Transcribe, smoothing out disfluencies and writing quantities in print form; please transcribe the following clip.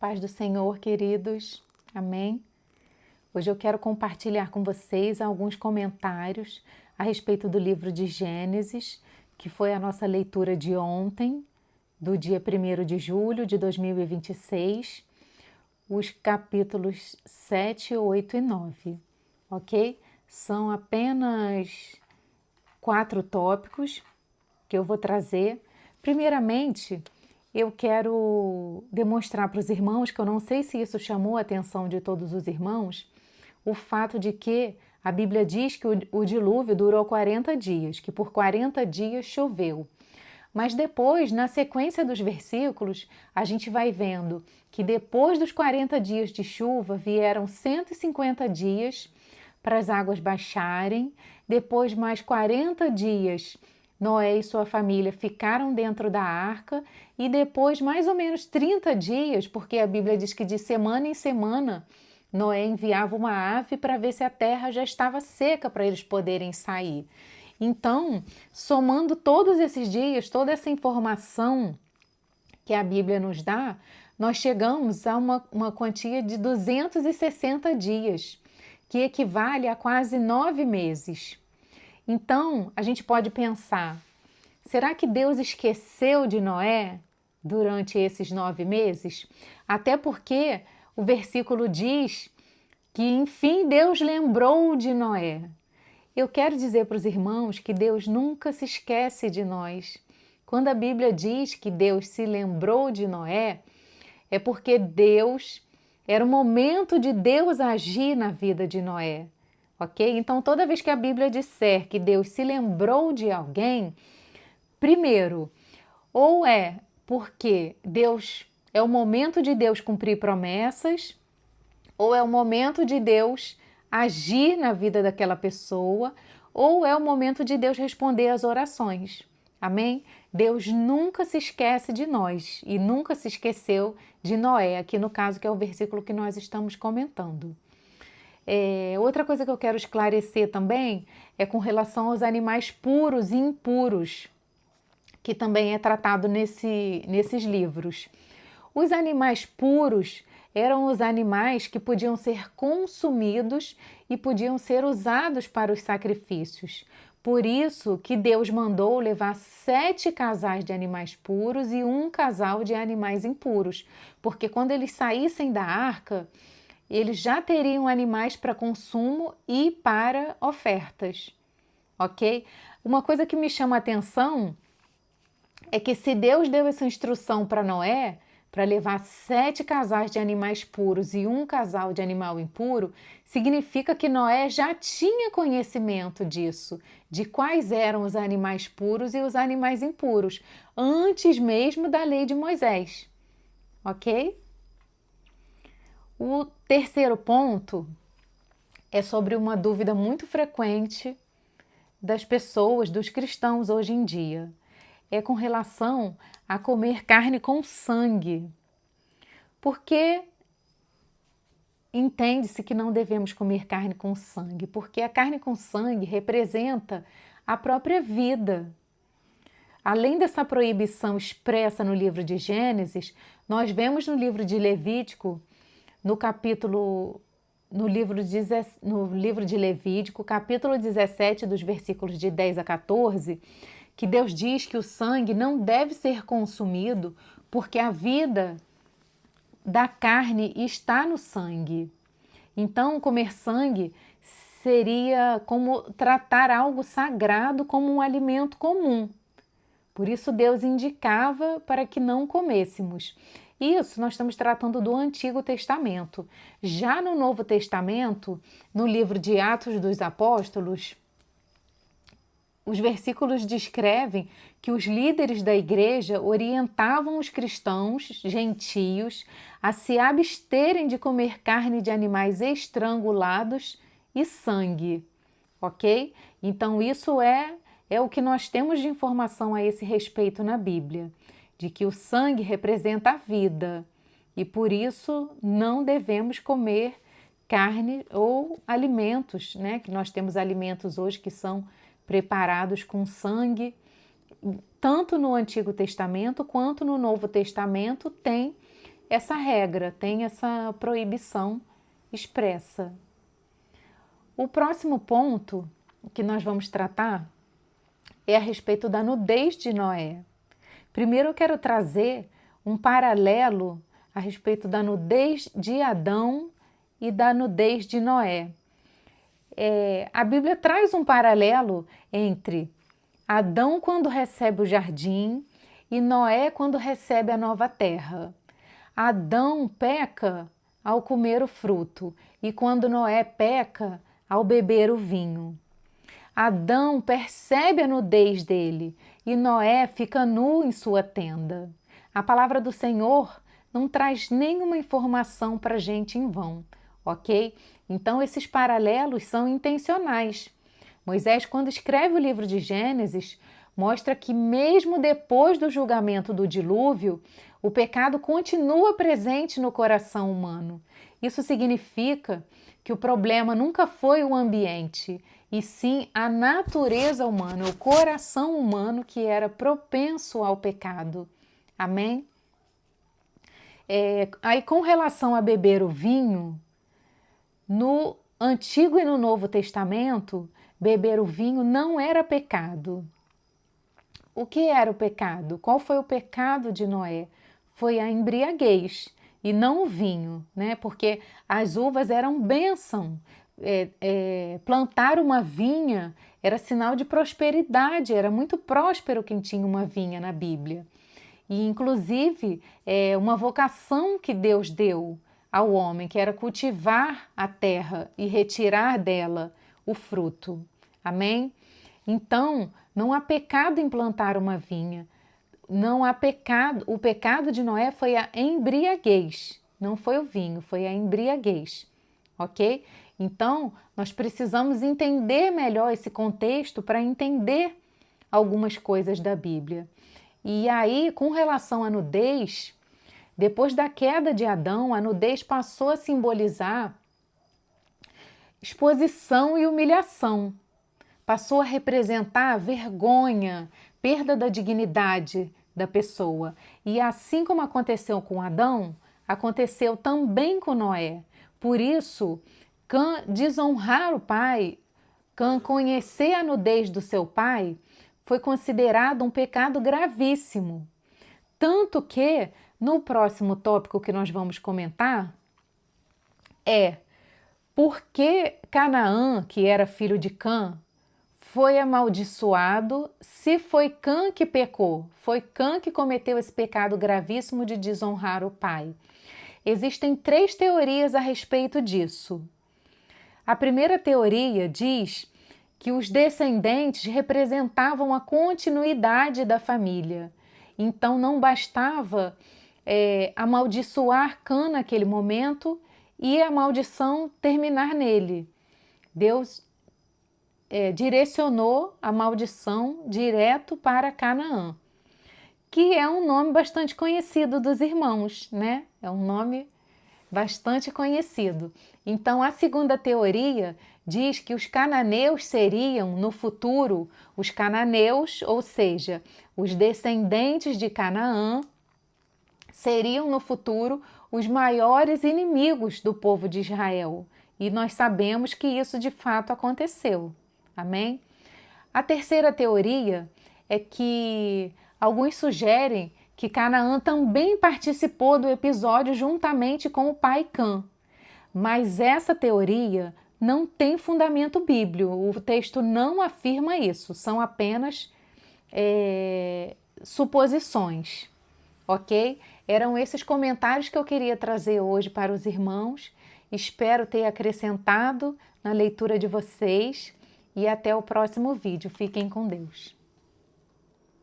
Paz do Senhor, queridos. Amém. Hoje eu quero compartilhar com vocês alguns comentários a respeito do livro de Gênesis, que foi a nossa leitura de ontem, do dia 1º de julho de 2026, os capítulos 7, 8 e 9, ok? São apenas 4 tópicos que eu vou trazer. Primeiramente, eu quero demonstrar para os irmãos, que eu não sei se isso chamou a atenção de todos os irmãos, o fato de que a Bíblia diz que o dilúvio durou 40 dias, que por 40 dias choveu. Mas depois, na sequência dos versículos, a gente vai vendo que depois dos 40 dias de chuva vieram 150 dias para as águas baixarem, depois mais 40 dias Noé e sua família ficaram dentro da arca e depois mais ou menos 30 dias, porque a Bíblia diz que de semana em semana Noé enviava uma ave para ver se a terra já estava seca para eles poderem sair. Então, somando todos esses dias, toda essa informação que a Bíblia nos dá, nós chegamos a uma quantia de 260 dias, que equivale a quase 9 meses. Então, a gente pode pensar, será que Deus esqueceu de Noé durante esses 9 meses? Até porque o versículo diz que, enfim, Deus lembrou de Noé. Eu quero dizer para os irmãos que Deus nunca se esquece de nós. Quando a Bíblia diz que Deus se lembrou de Noé, é porque era o momento de Deus agir na vida de Noé. Ok? Então, toda vez que a Bíblia disser que Deus se lembrou de alguém, primeiro, ou é porque é o momento de Deus cumprir promessas, ou é o momento de Deus agir na vida daquela pessoa, ou é o momento de Deus responder às orações. Amém? Deus nunca se esquece de nós e nunca se esqueceu de Noé, aqui no caso que é o versículo que nós estamos comentando. Outra coisa que eu quero esclarecer também é com relação aos animais puros e impuros, que também é tratado nesses livros. Os animais puros eram os animais que podiam ser consumidos e podiam ser usados para os sacrifícios. Por isso que Deus mandou levar 7 casais de animais puros e 1 casal de animais impuros, porque quando eles saíssem da arca, eles já teriam animais para consumo e para ofertas, ok? Uma coisa que me chama a atenção é que se Deus deu essa instrução para Noé, para levar 7 casais de animais puros e 1 casal de animal impuro, significa que Noé já tinha conhecimento disso, de quais eram os animais puros e os animais impuros, antes mesmo da lei de Moisés, ok? O terceiro ponto é sobre uma dúvida muito frequente das pessoas, dos cristãos hoje em dia. É com relação a comer carne com sangue. Porque entende-se que não devemos comer carne com sangue? Porque a carne com sangue representa a própria vida. Além dessa proibição expressa no livro de Gênesis, nós vemos no livro de Levítico, no livro de Levítico, capítulo 17, dos versículos de 10 a 14, que Deus diz que o sangue não deve ser consumido porque a vida da carne está no sangue. Então, comer sangue seria como tratar algo sagrado como um alimento comum. Por isso Deus indicava para que não comêssemos. Isso nós estamos tratando do Antigo Testamento. Já no Novo Testamento, no livro de Atos dos Apóstolos, os versículos descrevem que os líderes da igreja orientavam os cristãos gentios a se absterem de comer carne de animais estrangulados e sangue, ok? Então isso é o que nós temos de informação a esse respeito na Bíblia, de que o sangue representa a vida e por isso não devemos comer carne ou alimentos, né? Que nós temos alimentos hoje que são preparados com sangue. Tanto no Antigo Testamento quanto no Novo Testamento tem essa regra, tem essa proibição expressa. O próximo ponto que nós vamos tratar é a respeito da nudez de Noé. Primeiro eu quero trazer um paralelo a respeito da nudez de Adão e da nudez de Noé. A Bíblia traz um paralelo entre Adão quando recebe o jardim e Noé quando recebe a nova terra. Adão peca ao comer o fruto e quando Noé peca ao beber o vinho. Adão percebe a nudez dele e Noé fica nu em sua tenda. A palavra do Senhor não traz nenhuma informação para a gente em vão, ok? Então esses paralelos são intencionais. Moisés, quando escreve o livro de Gênesis, mostra que mesmo depois do julgamento do dilúvio, o pecado continua presente no coração humano. Isso significa que o problema nunca foi o ambiente, e sim a natureza humana, o coração humano que era propenso ao pecado. Amém? Aí, com relação a beber o vinho, no Antigo e no Novo Testamento, beber o vinho não era pecado. O que era o pecado? Qual foi o pecado de Noé? Foi a embriaguez e não o vinho, né? Porque as uvas eram bênção. Plantar uma vinha era sinal de prosperidade, era muito próspero quem tinha uma vinha na Bíblia. E, inclusive, uma vocação que Deus deu ao homem, que era cultivar a terra e retirar dela o fruto. Amém? Então, não há pecado em plantar uma vinha. Não há pecado. O pecado de Noé foi a embriaguez. Não foi o vinho, foi a embriaguez. Ok? Então, nós precisamos entender melhor esse contexto para entender algumas coisas da Bíblia. E aí, com relação à nudez, depois da queda de Adão, a nudez passou a simbolizar exposição e humilhação. Passou a representar vergonha, perda da dignidade da pessoa. E assim como aconteceu com Adão, aconteceu também com Noé. Por isso, Cã desonrar o pai, Cã conhecer a nudez do seu pai, foi considerado um pecado gravíssimo. Tanto que, no próximo tópico que nós vamos comentar, por que Canaã, que era filho de Cã, foi amaldiçoado se foi Cã que pecou, foi Cã que cometeu esse pecado gravíssimo de desonrar o pai. Existem 3 teorias a respeito disso. A primeira teoria diz que os descendentes representavam a continuidade da família. Então não bastava amaldiçoar Cã naquele momento e a maldição terminar nele. Deus direcionou a maldição direto para Canaã, que é um nome bastante conhecido dos irmãos, né? É um nome bastante conhecido. Então, a segunda teoria diz que os cananeus seriam, no futuro, os cananeus, ou seja, os descendentes de Canaã, seriam no futuro os maiores inimigos do povo de Israel. E nós sabemos que isso de fato aconteceu. Amém? A terceira teoria é que alguns sugerem que Canaã também participou do episódio juntamente com o pai Cã. Mas essa teoria não tem fundamento bíblico, o texto não afirma isso, são apenas suposições, ok? Eram esses comentários que eu queria trazer hoje para os irmãos. Espero ter acrescentado na leitura de vocês e até o próximo vídeo. Fiquem com Deus.